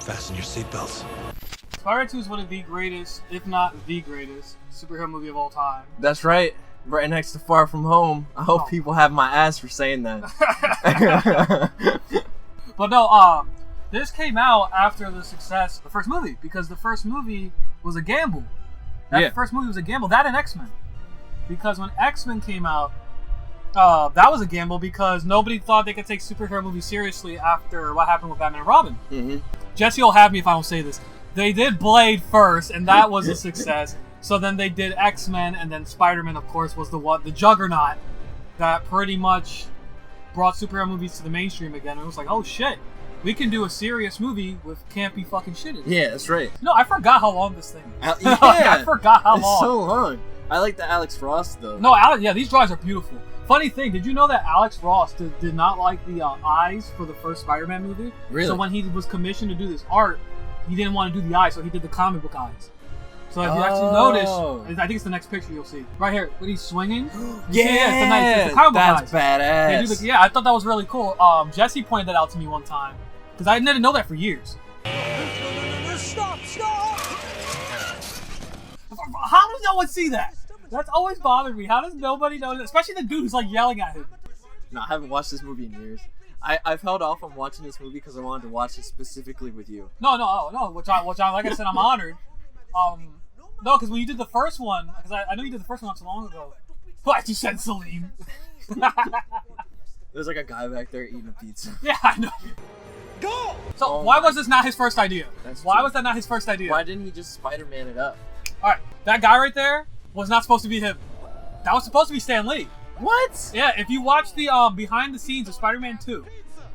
Fasten your seatbelts. Spider-Man 2 is one of the greatest, if not the greatest, superhero movie of all time. That's right. Right next to Far From Home. I hope people have my ass for saying that. But no, this came out after the success of the first movie, because the first movie was a gamble. That first movie was a gamble. That and X-Men. Because when X-Men came out, that was a gamble because nobody thought they could take superhero movies seriously after what happened with Batman and Robin. Mm-hmm. Jesse will have me if I don't say this. They did Blade first, and that was a success. So then they did X-Men, and then Spider-Man, of course, was the juggernaut that pretty much brought superhero movies to the mainstream again. And it was like, oh shit, we can do a serious movie with campy fucking shit in it. Yeah, that's right. No, I forgot how long this thing is. Yeah, I forgot how long. It's so long. I like the Alex Ross though. No, these drawings are beautiful. Funny thing, did you know that Alex Ross did not like the eyes for the first Spider-Man movie? Really? So when he was commissioned to do this art, he didn't want to do the eyes, so he did the comic book eyes. So if you actually notice, I think it's the next picture you'll see. Right here, when he's swinging. Yeah, it's the comic book that's eyes. badass. I thought that was really cool. Jesse pointed that out to me one time, because I didn't know that for years. Stop! How does no one see that? That's always bothered me. How does nobody know that? Especially the dude who's like yelling at him. No, I haven't watched this movie in years. I've held off on watching this movie because I wanted to watch it specifically with you. No. Which I like I said, I'm honored. No, because when you did the first one, because I know you did the first one not so long ago. But you said Salim. There's like a guy back there eating a pizza. Yeah, I know. Go! So why was this not his first idea? Why was that not his first idea? Why didn't he just Spider-Man it up? Alright, that guy right there was not supposed to be him. That was supposed to be Stan Lee. What? Yeah, if you watch the behind the scenes of Spider-Man 2,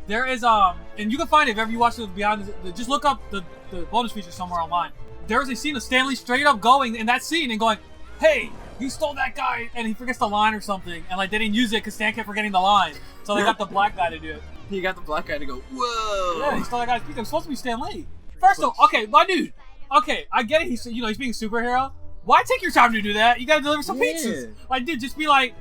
there is and you can find it if ever you watch the behind the just look up the bonus feature somewhere online. There is a scene of Stan Lee straight up going in that scene and going, "Hey, you stole that guy," and he forgets the line or something, and like they didn't use it because Stan kept forgetting the line, so they got the black guy to do it. He got the black guy to go, whoa. Yeah, he stole that guy's pizza. It was supposed to be Stan Lee. First of all, okay, my dude. Okay, I get it. He's being a superhero. Why take your time to do that? You gotta deliver some pizzas. Like, dude, just be like,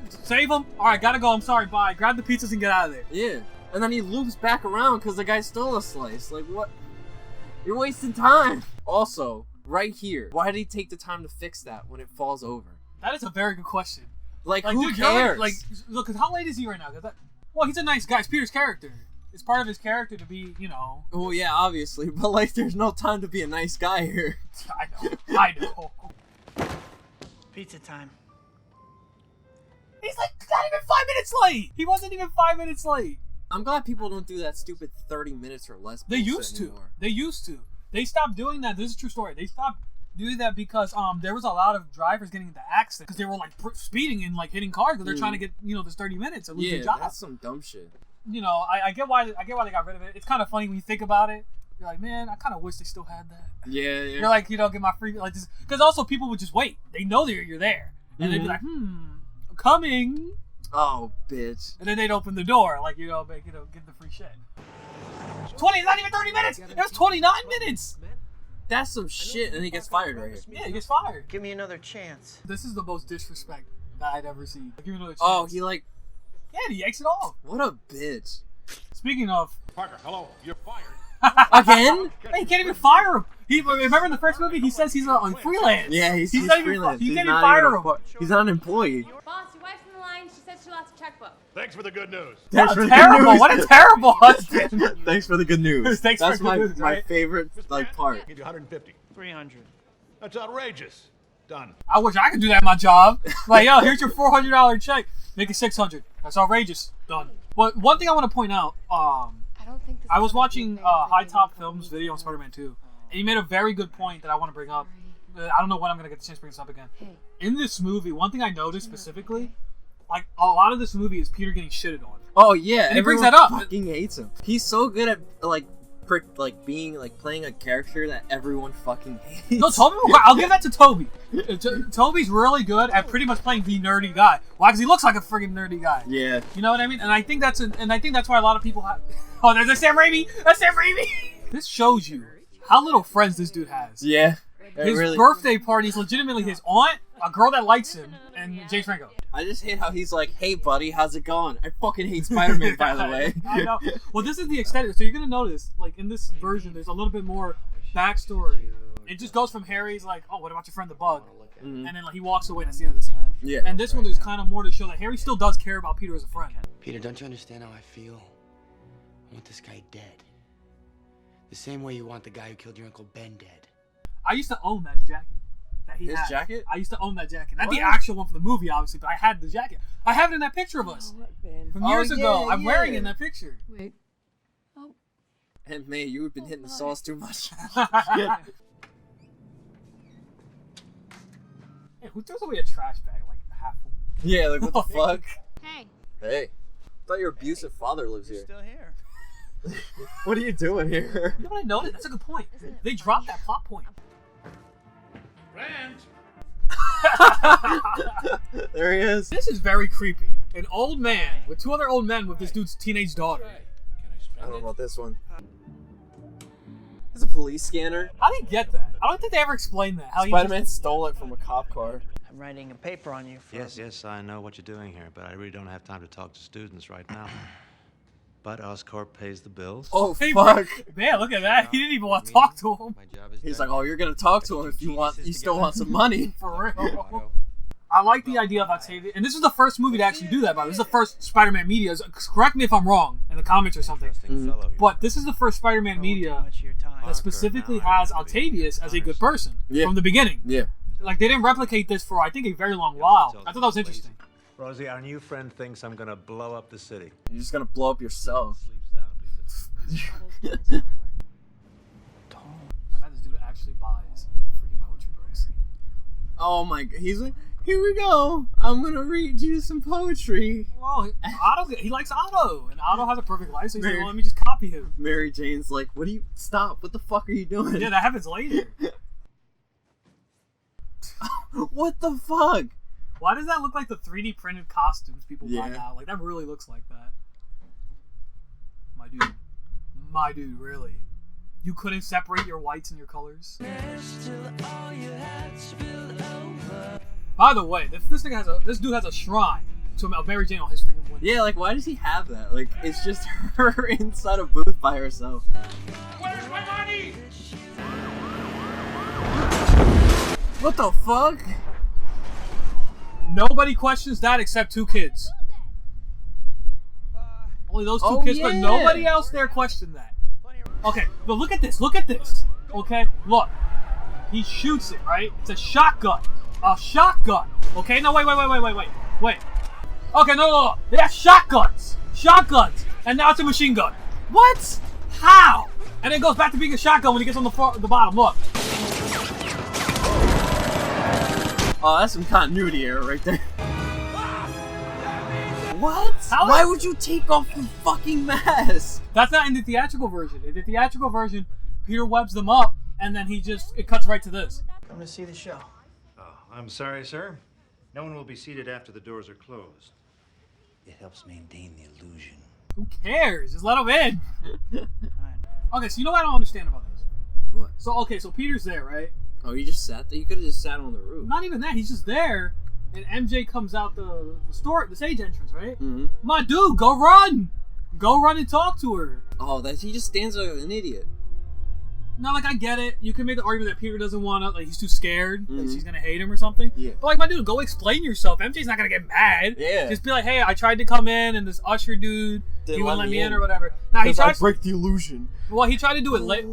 save him. All right, gotta go. I'm sorry. Bye. Grab the pizzas and get out of there. Yeah, and then he loops back around because the guy stole a slice. Like, what? You're wasting time. Also, right here, why did he take the time to fix that when it falls over? That is a very good question. Like who dude, cares? Like, look, cause how late is he right now? Well, he's a nice guy. It's Peter's character. It's part of his character to be, Well, yeah, obviously, but like, there's no time to be a nice guy here. I know. Pizza time. He's like not even 5 minutes late. He wasn't even 5 minutes late. I'm glad people don't do that stupid 30 minutes or less. They used to. Anymore. They used to. They stopped doing that. This is a true story. They stopped doing that because there was a lot of drivers getting into accidents because they were like speeding and like hitting cars because they're trying to get this 30 minutes and lose their job. That's some dumb shit. I get why they got rid of it. It's kind of funny when you think about it. You're like, man, I kind of wish they still had that. Yeah. You're like, get my free like this because also people would just wait. They know you're there and they'd be like, I'm coming. Oh, bitch. And then they'd open the door like get the free shit. 20, not even 30 minutes. It was 29 minutes. That's some shit, and he gets fired right here. Yeah, he gets fired. Give me another chance. This is the most disrespect that I'd ever seen. Give me another chance. Oh, he he yanks it off. What a bitch. Speaking of Parker, hello, you're fired. Again? Hey, he can't even fire him. Remember in the first movie, he says he's on freelance. Yeah, he's not freelance. He can't even fire him. He's not an employee. Boss, your wife's on the line. She said she lost a checkbook. Thanks for the good news. Thanks for the terrible. good news. What a terrible husband. Thanks for the good news. Thanks That's for the good news, my right? favorite part. Give you 150. 300. That's outrageous. Done. I wish I could do that in my job. Like, yo, here's your $400 check. Make it $600. That's outrageous. Done. But one thing I want to point out, I was watching High Top Films video on Spider-Man 2, and he made a very good point that I want to bring up. I don't know when I'm going to get the chance to bring this up again. In this movie, one thing I noticed specifically, like, a lot of this movie is Peter getting shitted on. Oh, yeah. And he brings that up. Fucking hates him. He's so good at, being, playing a character that everyone fucking hates. No, Tobey, I'll give that to Tobey. Toby's really good at pretty much playing the nerdy guy. Why? Because he looks like a friggin' nerdy guy. Yeah. You know what I mean? And I think that's why a lot of people have. Oh, there's a Sam Raimi. That's Sam Raimi. This shows you how little friends this dude has. Yeah. His birthday party is legitimately his aunt, a girl that likes him, and James Franco. I just hate how he's like, "Hey, buddy, how's it going?" I fucking hate Spider-Man, by the way. I know. Well, this is the extended, so you're gonna notice, like in this version, there's a little bit more backstory. It just goes from Harry's like, "Oh, what about your friend the Bug?" And then like he walks away. And that's the end of the scene. Yeah. And this one, there's kind of more to show that Harry still does care about Peter as a friend. Peter, don't you understand how I feel? I want this guy dead. The same way you want the guy who killed your Uncle Ben dead. I used to own that jacket. That he His had. jacket? I used to own that jacket. Not What? the actual one for the movie, obviously, but I had the jacket. I have it in that picture of us from years ago. I'm wearing it in that picture. Wait. And May, you have been hitting the sauce too much. Hey, who throws away a trash bag like half full? Yeah, like what the fuck? Hey. Hey, I thought your abusive father lives You're here. still here. What are you doing here? You know what I noticed? That's a good point. They dropped that plot point. Rand! There he is. This is very creepy. An old man with two other old men with this dude's teenage daughter. I don't know about this one. It's a police scanner. I didn't get that. I don't think they ever explained that. How Spider-Man stole it from a cop car. I'm writing a paper on you for... Yes, I know what you're doing here, but I really don't have time to talk to students right now. But Oscorp pays the bills. Oh, Hey, fuck. Man, look at that. He didn't even want to talk to him. My job is He's done. like, oh, you're gonna talk to him if you want. You still want some money. For real. I like the idea of Octavia, and this is the first movie to actually do that. By the way, this is the first Spider-Man media. Correct me if I'm wrong in the comments or something. Interesting fellow you But this is the first Spider-Man Too media much of your time. that specifically has Octavius as a good person Yeah. from the beginning. Yeah. Like they didn't replicate this for I think a very long while. I thought that was interesting. Rosie, our new friend thinks I'm gonna blow up the city. You're just gonna blow up yourself. Sleep soundly. I bet this dude actually buys freaking poetry books. Oh my god. He's like, here we go. I'm gonna read you some poetry. Well, Otto, he likes Otto, and Otto has a perfect life, so he's like, Mary- well, let me just copy him. Mary Jane's like, what do you... Stop. What the fuck are you doing? Yeah, that happens later. What the fuck? Why does that look like the 3D printed costumes people buy Yeah. now? Like, that really looks like that. My dude, really. You couldn't separate your whites and your colors? By the way, this dude has a shrine to Mary Jane on his freaking window. Yeah, like, why does he have that? Like, it's just her inside a booth by herself. Where's my money? What the fuck? Nobody questions that except two kids. Only those two Oh, kids, but yeah. nobody else there questioned that. Okay, but look at this. Okay, look. He shoots it, right? It's a shotgun. A shotgun. Okay, no, wait. Okay, no. They have shotguns. And now it's a machine gun. What? How? And then it goes back to being a shotgun when he gets on the bottom. Look. Oh, that's some continuity error right there. What? How Why is- would you take off the fucking mask? That's not in the theatrical version. In the theatrical version, Peter webs them up, and then it cuts right to this. Come to see the show. Oh, I'm sorry, sir. No one will be seated after the doors are closed. It helps maintain the illusion. Who cares? Just let him in. Fine. Okay, so you know what I don't understand about this? What? So Peter's there, right? Oh, you just sat there? You could have just sat on the roof. Not even that. He's just there, and MJ comes out the stage entrance, right? Mm-hmm. My dude, go run and talk to her. Oh, he just stands there like an idiot. Now, like, I get it. You can make the argument that Peter doesn't want to, like, he's too scared that Mhm. she's gonna hate him or something. Yeah. But like, my dude, go explain yourself. MJ's not gonna get mad. Yeah. Just be like, hey, I tried to come in, and this usher dude, Didn't he wouldn't let let me me in in. or whatever. Now he tries. break the illusion. Well, he tried to do it late.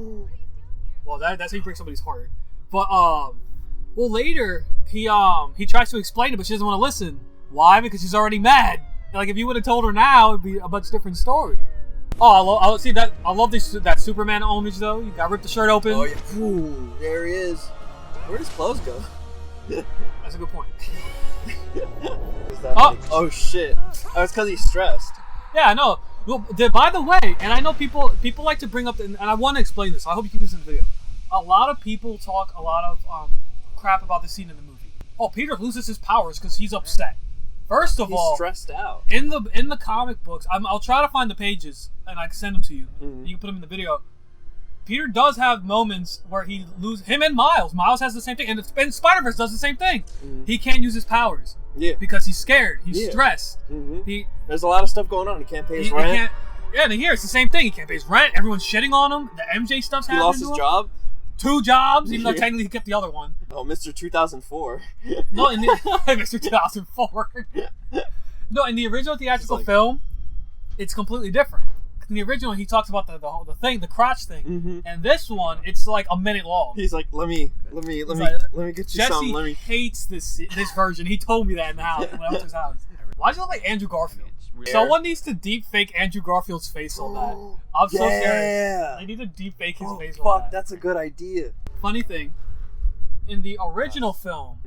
Well, that's how you break somebody's heart. But well, later he tries to explain it, but she doesn't want to listen. Why? Because she's already mad. Like, if you would have told her now, it'd be a much different story. Oh, I see that. I love that Superman homage though. You got ripped the shirt open. Oh, yeah. Ooh, there he is. Where'd his clothes go? That's a good point. Is that Oh. like- oh shit. Oh, it's because he's stressed. Yeah, I know. Well, by the way, and I know people like to bring up, and I want to explain this. So I hope you keep this in the video. A lot of people talk a lot of crap about the scene in the movie. Oh, Peter loses his powers because he's upset. First of He's all, stressed out. in the comic books, I'll try to find the pages and I can send them to you. Mhm. You can put them in the video. Peter does have moments where him and Miles. Miles has the same thing, and Spider-Verse does the same thing. Mhm. He can't use his powers. Yeah. Because he's scared. He's Yeah. stressed. Mm-hmm. There's a lot of stuff going on. He can't pay his He rent. can't. Yeah, and here it's the same thing. He can't pay his rent. Everyone's shitting on him. The MJ stuff's He happening. lost his job. 2 jobs, even though Yeah. technically he kept the other one. Oh, Mr. 2004. No, in the Mr. 2004. No, in the original theatrical film, it's completely different. In the original, he talks about the thing, the crotch thing, Mm-hmm. and this one, it's like a minute long. He's like, let me like, get you Jesse something. Let me. hates this version. He told me that in the house when I went to his house. Why does he look like Andrew Garfield? Someone needs to deep fake Andrew Garfield's face on that. I'm so serious. They need to deep fake his face on Fuck, that. that's a good idea. Funny thing, in the original film,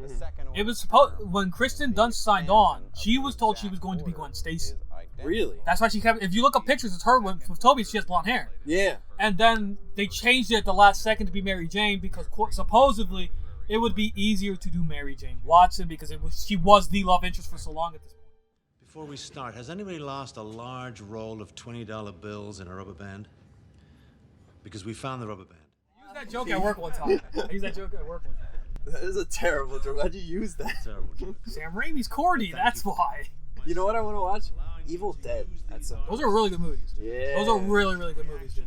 it was supposed when Kristen Dunst signed on, she was told she was going to be Gwen Stacy. Really? That's why she kept. If you look up pictures, it's her with Tobey. She has blonde hair. Yeah. And then they changed it at the last second to be Mary Jane because supposedly it would be easier to do Mary Jane Watson because she was the love interest for so long at this point. Before we start, has anybody lost a large roll of $20 bills in a rubber band? Because we found the rubber band. I used that joke at work one time. That is a terrible joke. How'd you use that? Terrible joke. Sam Raimi's corny. That's why. You know what I want to watch? Evil Dead. Those are really good movies. Yeah. Those are really, really good movies, dude.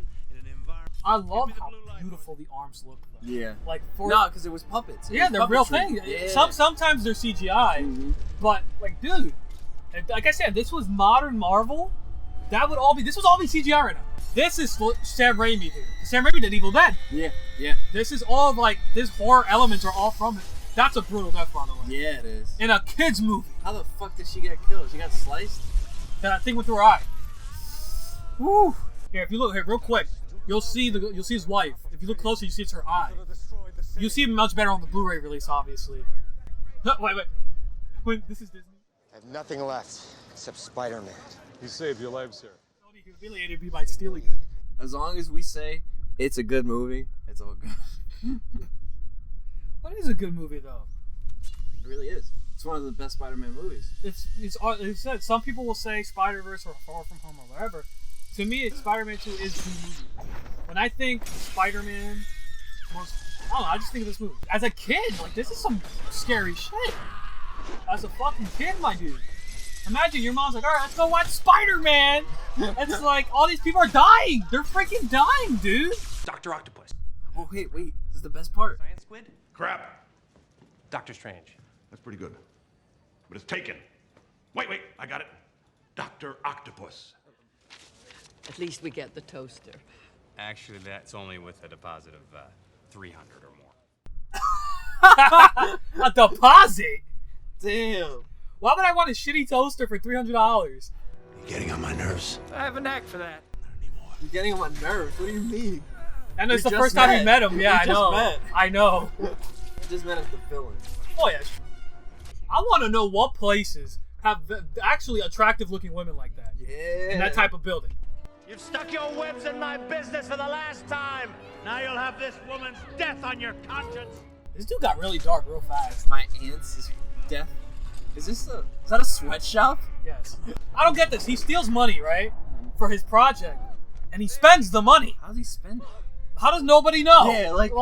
I love how beautiful the arms look. Though. Yeah. Like no, because it was puppets. Yeah, they're real thing. Yeah. Sometimes they're CGI, but like, dude, like I said, this was modern Marvel. This would all be CGI right now. This is Sam Raimi, dude. Sam Raimi did Evil Dead. Yeah, yeah. This is all like this horror elements are all from it. That's a brutal death, by the way. Yeah, it is. In a kids movie. How the fuck did she get killed? She got sliced? That thing went through her eye. Woo! Here, if you look here real quick, you'll see his wife. If you look closer, you see it's her eye. You see it much better on the Blu-ray release, obviously. No, wait, this is Disney. I have nothing left except Spider-Man. He saved your life, sir. He humiliated me by stealing it. As long as we say it's a good movie, it's all good. What is a good movie though? It really is. It's one of the best Spider-Man movies. It's said. Some people will say Spider-Verse or Far From Home or whatever. To me, Spider-Man 2 is the movie. When I think Spider-Man, I just think of this movie. As a kid, like this is some scary shit. As a fucking kid, my dude. Imagine your mom's like, all right, let's go watch Spider-Man. It's like all these people are dying. They're freaking dying, dude. Dr. Octopus. Oh wait, this is the best part. Science Squid? Crap. Doctor Strange. That's pretty good. But it's taken. Wait, I got it. Dr. Octopus. At least we get the toaster. Actually, that's only with a deposit of 300 or more. A deposit? Damn. Why would I want a shitty toaster for $300? You're getting on my nerves. I have a knack for that. You're getting on my nerves. What do you mean? And it's the first time we met him. Yeah, I know. I know. I just met as the villain. Oh yeah. I want to know what places have actually attractive-looking women like that. Yeah. In that type of building. You've stuck your webs in my business for the last time. Now you'll have this woman's death on your conscience. This dude got really dark real fast. My aunt's death. Is that a sweatshop? Yes. I don't get this. He steals money, right? For his project. And he spends the money. How does he spend it? How does nobody know? Yeah, like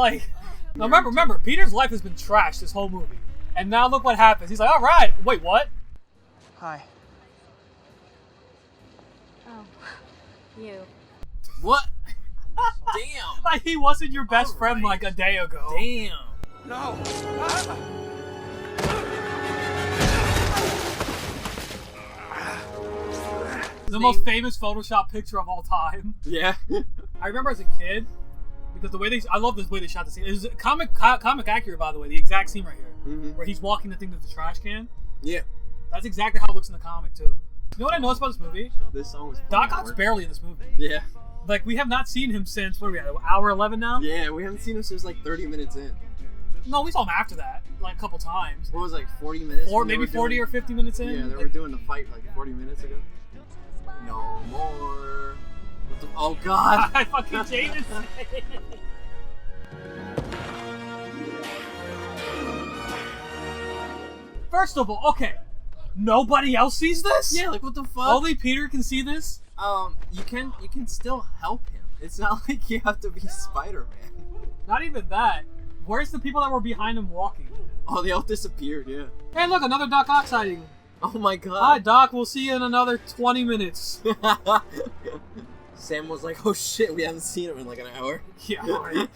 now remember, Peter's life has been trashed this whole movie. And now look what happens. He's like, all right, wait, what? Hi. Oh, you. What? Damn. Like he wasn't your best friend like a day ago. Damn. No. The most famous Photoshop picture of all time. Yeah. I remember as a kid, because I love the way they shot the scene. It was comic accurate, by the way. The exact scene right here, where he's walking the thing to the trash can. Yeah. That's exactly how it looks in the comic too. You know what I noticed about this movie? This song was Doc Ock's barely in this movie. Yeah. Like we have not seen him since what are we at? Hour 11 now? Yeah, we haven't seen him since like 30 minutes in. No, we saw him after that, like a couple times. What was it, like 40 minutes? Maybe 40 or 50 minutes in. Yeah, they were doing the fight like 40 minutes ago. No more. What the, oh God! I fucking James. First of all, okay, nobody else sees this. Yeah, like what the fuck? Only Peter can see this. You can still help him. It's not like you have to be Spider-Man. Not even that. Where's the people that were behind him walking? Oh, they all disappeared, yeah. Hey, look, another Doc Ock sighting. Oh my god. Hi, Doc. We'll see you in another 20 minutes. Sam was like, oh shit, we haven't seen him in like an hour. Yeah, alright.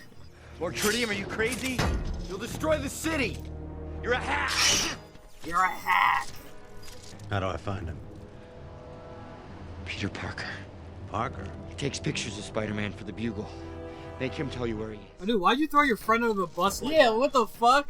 Lord Tritium, are you crazy? You'll destroy the city. You're a hack. You're a hack. How do I find him? Peter Parker. Parker? He takes pictures of Spider-Man for the Bugle. Make him tell you where he is. Oh, dude, why'd you throw your friend under the bus like Yeah, that? what the fuck?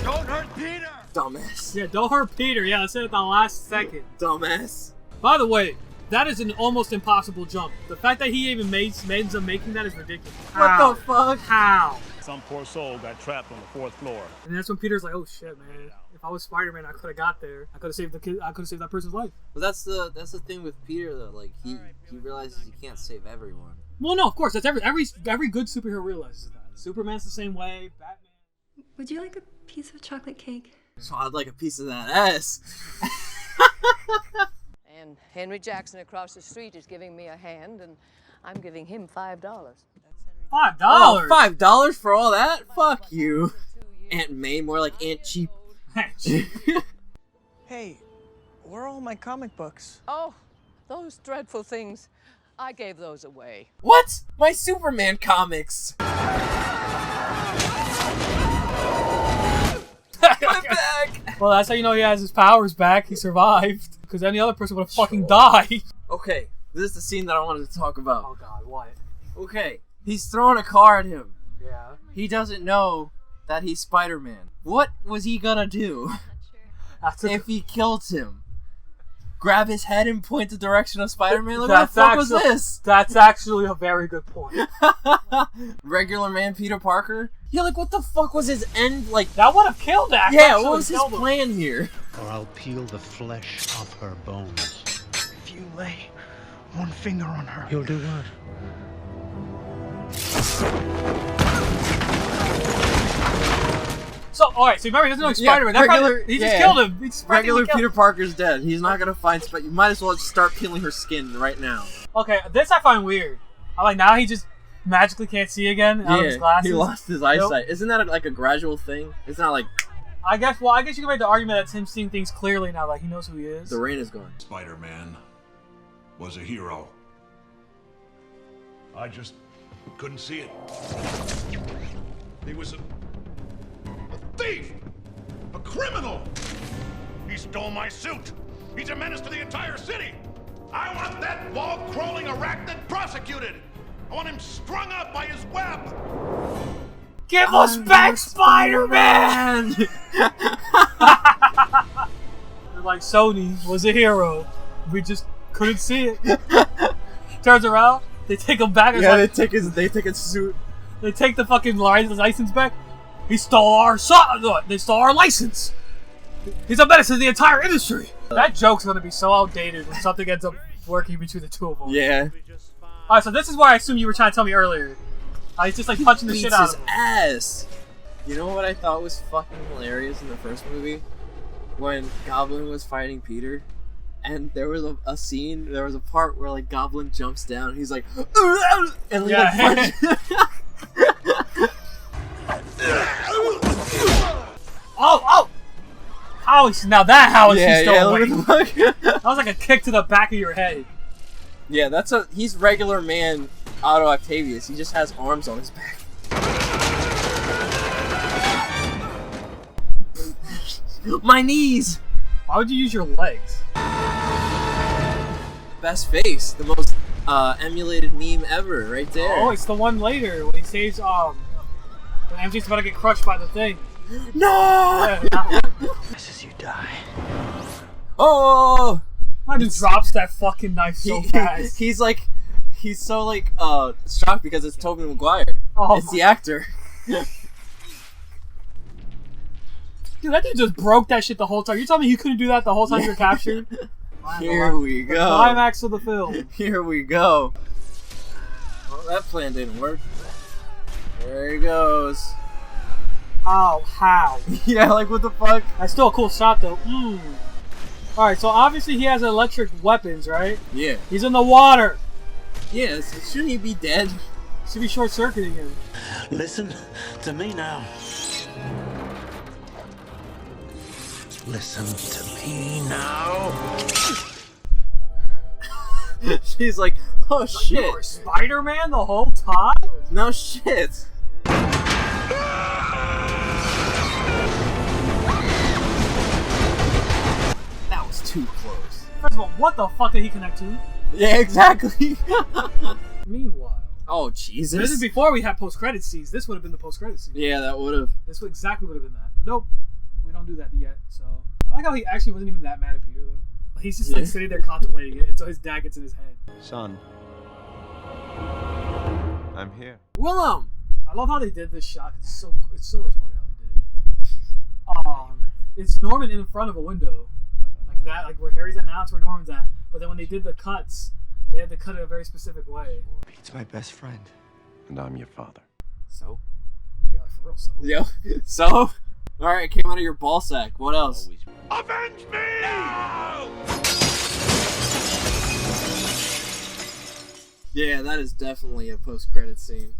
Don't hurt Peter. Dumbass. Yeah, don't hurt Peter. Yeah, I said it at the last second. Dumbass. By the way, that is an almost impossible jump. The fact that he even ends up making that is ridiculous. How? What the fuck? How? Some poor soul got trapped on the 4th floor. And that's when Peter's like, "Oh shit, man! If I was Spider-Man, I could have got there. I could have saved the kid. I could have saved that person's life." But that's the thing with Peter though. Like he realizes he can't save everyone. Well, no, of course. That's every good superhero realizes that. Superman's the same way. Batman. Would you like a piece of chocolate cake? So I'd like a piece of that ass. And Henry Jackson across the street is giving me a hand, and I'm giving him $5. $5? Oh, $5 for all that? Fuck you. Aunt May, more like Aunt Cheap. Hey, where are all my comic books? Oh, those dreadful things. I gave those away. What? My Superman comics. Well, that's how you know he has his powers back. He survived. Because any other person would have fucking died. Okay, this is the scene that I wanted to talk about. Oh god, what? Okay, he's throwing a car at him. Yeah. He doesn't know that he's Spider-Man. What was he gonna do if he killed him? Grab his head and point the direction of Spider-Man? Like, what the fuck was this? That's actually a very good point. Regular man Peter Parker? Yeah, like, what the fuck was his end? Like, that would have killed that. Yeah, what was his plan here? Or I'll peel the flesh off her bones. If you lay one finger on her... You'll do what? So, alright, so remember, he doesn't know Spider-Man. Regular, he just killed him. Regular Peter Parker's dead. He's not gonna find Spider. You might as well just start peeling her skin right now. Okay, this I find weird. I'm like, now he just magically can't see again out of his glasses. He lost his eyesight. Isn't that like a gradual thing? It's not like... I guess you can make the argument that it's him seeing things clearly now, like he knows who he is. The rain is gone. Spider-Man was a hero. I just couldn't see it. He was a thief! A criminal! He stole my suit! He's a menace to the entire city! I want that wall-crawling arachnid prosecuted! I want him strung up by his web! Give us back Spider-Man! Like, Sony was a hero. We just couldn't see it. Turns around, they take him back. Yeah, like, they take his suit. They take the fucking license back. He stole our they stole our license. He's a menace to the entire industry. That joke's gonna be so outdated when something ends up working between the two of them. Yeah. Alright, so this is what I assume you were trying to tell me earlier. He's just like punching the shit out of him. Ass. You know what I thought was fucking hilarious in the first movie? When Goblin was fighting Peter, and there was a scene, there was a part where like Goblin jumps down, he's like, and he like punches. Oh! Now that how is he still awake? Yeah, that was like a kick to the back of your head. Yeah, he's regular man Otto Octavius. He just has arms on his back. My knees! Why would you use your legs? Best face, the most emulated meme ever, right there. Oh, it's the one later when he saves when MJ's about to get crushed by the thing. No! This is you die. Oh! My dude drops that fucking knife so fast. He's so like shocked because it's Tobey Maguire. Oh, it's the actor. Dude, that dude just broke that shit the whole time. You telling me you couldn't do that the whole time you were captured? Here we go. The climax of the film. Here we go. Well, that plan didn't work. There he goes. Oh, how? Yeah, like what the fuck? That's still a cool shot though. Alright, so obviously he has electric weapons, right? Yeah. He's in the water. Yes, shouldn't he be dead? Should be short-circuiting him. Listen to me now. Listen to me now. She's like, oh shit. You were Spider-Man the whole time? No shit. That was too close. First of all, what the fuck did he connect to? Yeah, exactly. Meanwhile. Oh, Jesus. This is before we had post-credit scenes. This would have been the post-credit scene. Yeah, that would have. This would exactly would have been that. But nope. We don't do that yet, so. I like how he actually wasn't even that mad at Peter, though. He's just like sitting there contemplating it until his dad gets in his head. Son. I'm here. Willem! I love how they did this shot. It's so retarded how they did it. It's Norman in front of a window. Like that, like where Harry's at now, it's where Norman's at. But then when they did the cuts, they had to cut it a very specific way. Pete's my best friend. And I'm your father. So? Yeah, like for real, so. Yeah. So? Alright, it came out of your ball sack. What else? Avenge me! No! Yeah, that is definitely a post-credit scene.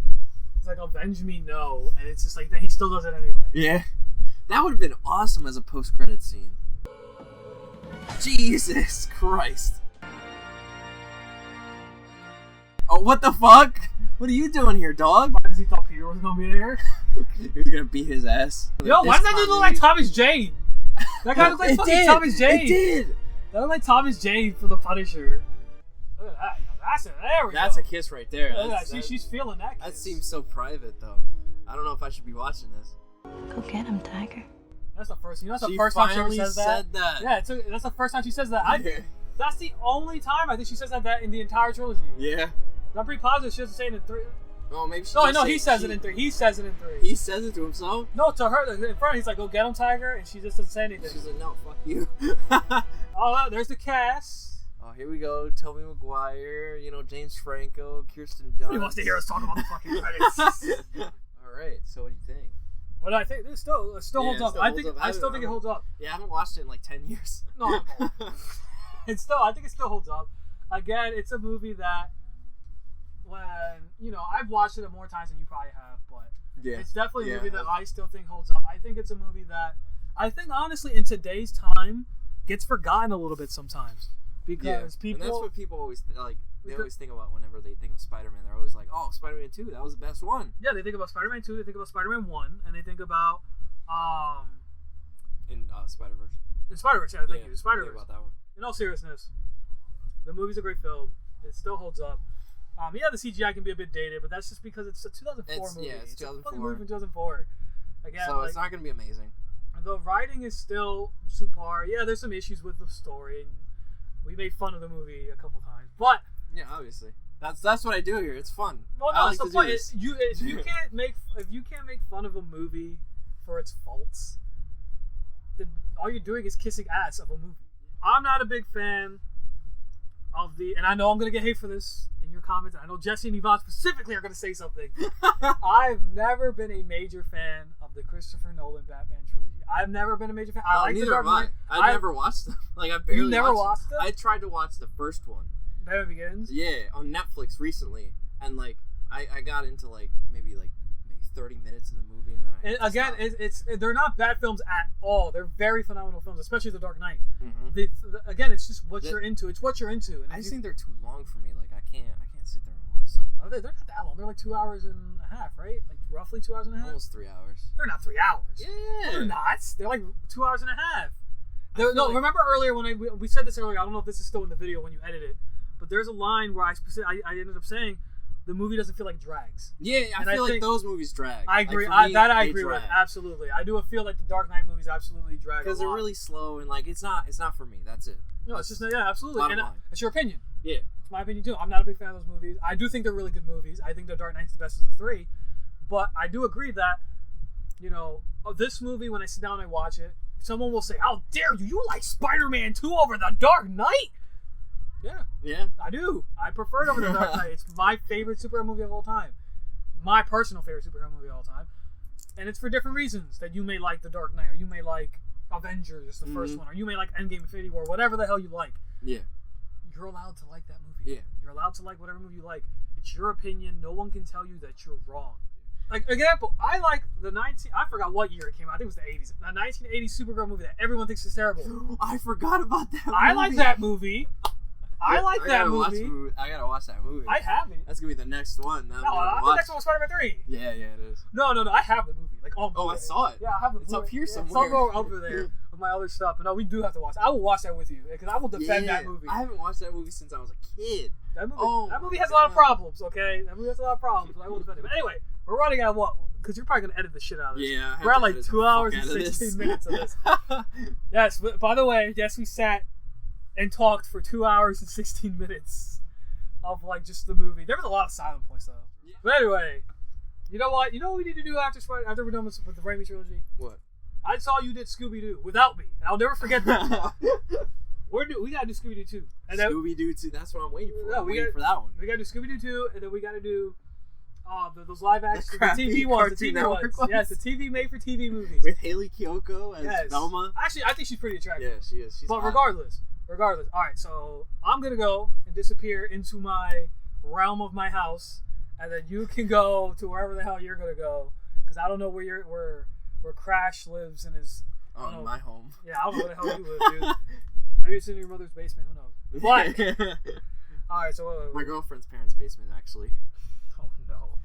It's like, avenge me, no. And it's just like, then he still does it anyway. Yeah. That would have been awesome as a post-credit scene. Jesus Christ. Oh, what the fuck? What are you doing here, dog? Because he thought Peter was gonna be there. He was gonna beat his ass. Yo, why does that dude look like Thomas Jane? That guy looked like fucking Thomas Jane. It did. That looked like Thomas Jane from The Punisher. Look at that. That's it. There we go. That's a kiss right there. She's feeling that kiss. That seems so private, though. I don't know if I should be watching this. Go get him, Tiger. That's the first. You know, that's the She first time she ever finally says said that. Yeah, that's the first time she says that. That's the only time I think she says that in the entire trilogy. Yeah. I'm pretty positive she doesn't say it in 3. Oh, maybe she. No, he says it in 3. He says it in 3. He says it to himself. No, to her in front. He's like, "Go get him, Tiger," and she just doesn't say anything. She's like, "No, fuck you." Oh, there's the cast. Oh, here we go. Tobey Maguire, James Franco, Kirsten Dunst. He wants to hear us talk about the fucking credits. All right. So, what do you think? Well, I think it still holds up. I still think it holds up. Yeah, I haven't watched it in like 10 years. No, I think it still holds up. Again, it's a movie that I've watched it more times than you probably have, but it's definitely a movie that I still think holds up. I think it's a movie that honestly in today's time gets forgotten a little bit sometimes because people. And that's what people always like. They always think about whenever they think of Spider-Man. They're always like, "Oh, Spider-Man 2, that was the best one." Yeah, they think about Spider-Man 2, they think about Spider-Man 1, and they think about in Spider-Verse. In Spider-Verse, yeah, thank you. Spider-Verse. Think about that one. In all seriousness, the movie's a great film. It still holds up. The CGI can be a bit dated, but that's just because it's a 2004 movie. Yeah, it's 2004. a fucking movie from 2004. Again, so it's not going to be amazing. The writing is still subpar. Yeah, there's some issues with the story. And we made fun of the movie a couple times, but yeah, obviously, that's what I do here. It's fun. Well, no, that's the point. If you can't make fun of a movie for its faults, then all you're doing is kissing ass of a movie. I'm not a big fan of and I know I'm gonna get hate for this in your comments. I know Jesse and Yvonne specifically are gonna say something. I've never been a major fan of the Christopher Nolan Batman trilogy. I've never been a major fan. I like The Dark Knight. I've never watched them. Like I barely. You never watched them? I tried to watch the first one. Batman Begins? Yeah, on Netflix recently, and like I got into maybe 30 minutes of the movie, and then they're not bad films at all. They're very phenomenal films, especially The Dark Knight. Mm-hmm. Again, it's just what you're into. It's what you're into. And I just think they're too long for me. Like I can't sit there and watch something. Oh, they're not that long. They're like 2 hours and a half, right? Like roughly 2 hours and a half. Almost 3 hours. They're not 3 hours. Yeah, they're not. They're like 2 hours and a half. Remember earlier when we said this earlier. I don't know if this is still in the video when you edit it. But there's a line where I ended up saying the movie doesn't feel like drags. Yeah, I feel like those movies drag. I agree. Like I agree with. Absolutely. I do feel like the Dark Knight movies absolutely drag. Because they're really slow and it's not for me. That's it. No, it's just absolutely. And it's your opinion. Yeah. It's my opinion too. I'm not a big fan of those movies. I do think they're really good movies. I think The Dark Knight's the best of the three. But I do agree that, this movie, when I sit down and I watch it, someone will say, "How dare you? You like Spider-Man 2 over The Dark Knight?" Yeah, I do. I prefer it over The Dark Knight. It's my favorite superhero movie of all time. My personal favorite superhero movie of all time. And it's for different reasons that you may like The Dark Knight, or you may like Avengers, the first one, or you may like Endgame, Infinity War, whatever the hell you like. Yeah. You're allowed to like that movie. Yeah. You're allowed to like whatever movie you like. It's your opinion. No one can tell you that you're wrong. like example, I like the 19. I forgot what year it came out. I think it was the 80s. The 1980 Supergirl movie that everyone thinks is terrible. I forgot about that movie. I like that movie. I like that movie. I gotta watch that movie. I haven't. That's gonna be the next one. No, the next one was Spider-Man 3. Yeah, it is. No, I have the movie. Like on Blu-ray. I saw it. Yeah, I have the It's Blu-ray. up here Yeah, somewhere. It's somewhere over there with my other stuff. But no, we do have to watch it. I will watch that with you because I will defend that movie. I haven't watched that movie since I was a kid. That movie has a lot of problems, okay? That movie has a lot of problems, but I will defend it. But anyway, we're running out of what? Because you're probably going to edit the shit out of this. Yeah. We're at like 2 hours and 16 minutes of this. Yes, but by the way, we sat and talked for 2 hours and 16 minutes of like just the movie. There was a lot of silent points though. Yeah. But anyway, you know what? You know what we need to do after we're done with the Raimi trilogy? What? I saw you did Scooby-Doo without me, and I'll never forget that. We gotta do Scooby-Doo 2. Scooby-Doo 2, that's what I'm waiting for. Yeah, I'm waiting for that one. We gotta do Scooby-Doo 2, and then we gotta do those live action, the crappy TV ones, Cartoon Network ones. Yes, the TV made-for-TV movies. With Haley Kiyoko as Velma. Actually, I think she's pretty attractive. Yeah, she is. She's but hot. regardless. All right, so I'm gonna go and disappear into my realm of my house, and then you can go to wherever the hell you're gonna go, because I don't know where Crash lives in his. In my home. Yeah, I don't know where the hell you live, dude. Maybe it's in your mother's basement. Who knows? But all right, so my girlfriend's parents' basement, actually. Oh no.